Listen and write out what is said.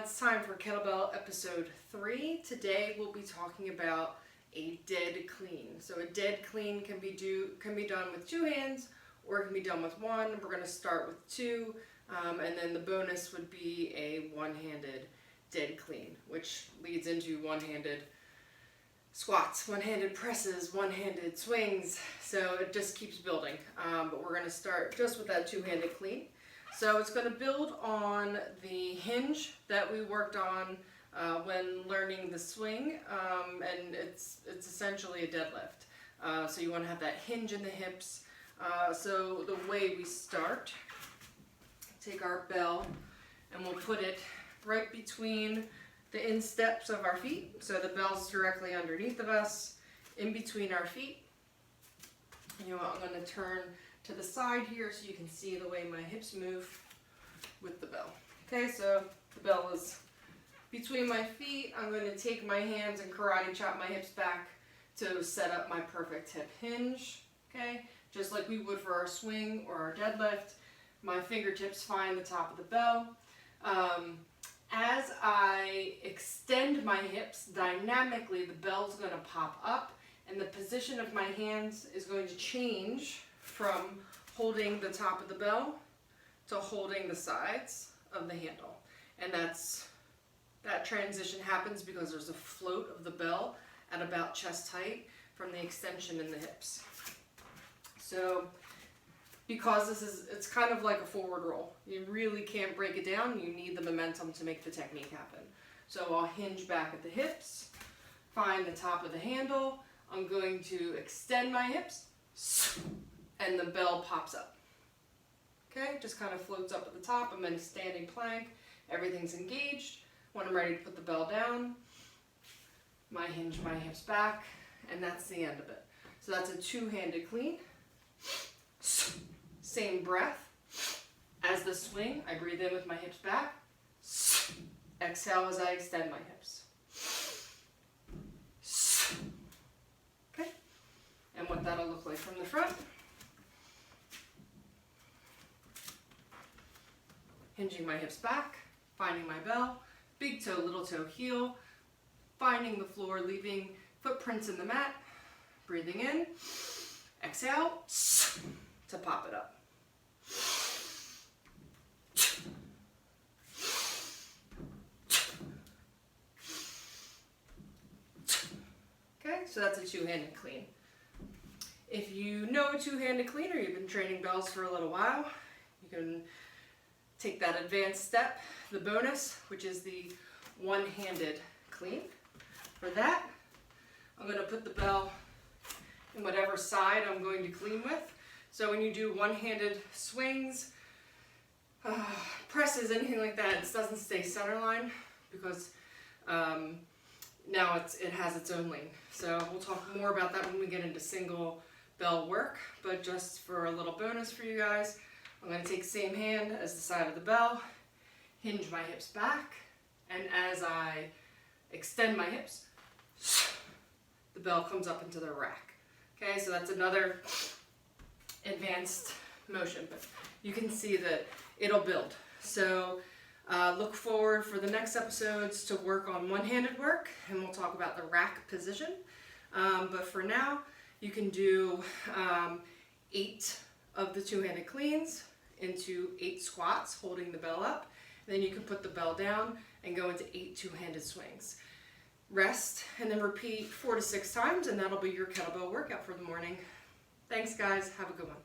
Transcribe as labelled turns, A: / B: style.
A: It's time for Kettlebell episode 3. Today we'll be talking about a dead clean. So a dead clean can be done with 2 hands or it can be done with 1. We're going to start with 2 and then the bonus would be a one-handed dead clean, which leads into one-handed squats, one-handed presses, one-handed swings. So it just keeps building. But we're going to start just with that 2-handed clean. So it's going to build on the hinge that we worked on when learning the swing, and it's essentially a deadlift. So you want to have that hinge in the hips. So the way we start, take our bell and we'll put it right between the insteps of our feet. So the bell's directly underneath of us, in between our feet. You know, I'm going to turn to the side here so you can see the way my hips move with the bell. Okay, so the bell is between my feet. I'm going to take my hands and karate chop my hips back to set up my perfect hip hinge. Okay, just like we would for our swing or our deadlift. My fingertips find the top of the bell. As I extend my hips dynamically, the bell's going to pop up and the position of my hands is going to change from holding the top of the bell to holding the sides of the handle. And that transition happens because there's a float of the bell at about chest height from the extension in the hips. So because it's kind of like a forward roll. You really can't break it down. You need the momentum to make the technique happen. So I'll hinge back at the hips, find the top of the handle. I'm going to extend my hips, and the bell pops up. Okay, just kind of floats up at the top. I'm in a standing plank. Everything's engaged. When I'm ready to put the bell down, I hinge my hips back, and that's the end of it. So that's a 2-handed clean. Same breath as the swing. I breathe in with my hips back. Exhale as I extend my hips. Okay, and what that'll look like from the front. Hinging my hips back, finding my bell, big toe, little toe, heel, finding the floor, leaving footprints in the mat, breathing in, exhale, to pop it up. Okay, so that's a 2-handed clean. If you know a 2-handed clean or you've been training bells for a little while, you can take that advanced step, the bonus, which is the one-handed clean. For that, I'm going to put the bell in whatever side I'm going to clean with. So when you do one-handed swings, presses, anything like that, it doesn't stay center line because now it has its own lane. So we'll talk more about that when we get into single bell work, but just for a little bonus for you guys, I'm going to take the same hand as the side of the bell, hinge my hips back, and as I extend my hips, the bell comes up into the rack. Okay, so that's another advanced motion, but you can see that it'll build. So look forward for the next episodes to work on one-handed work, and we'll talk about the rack position. But for now, you can do 8 of the 2-handed cleans into 8 squats, holding the bell up. And then you can put the bell down and go into 8 2-handed swings. Rest, and then repeat 4 to 6 times, and that'll be your kettlebell workout for the morning. Thanks, guys. Have a good one.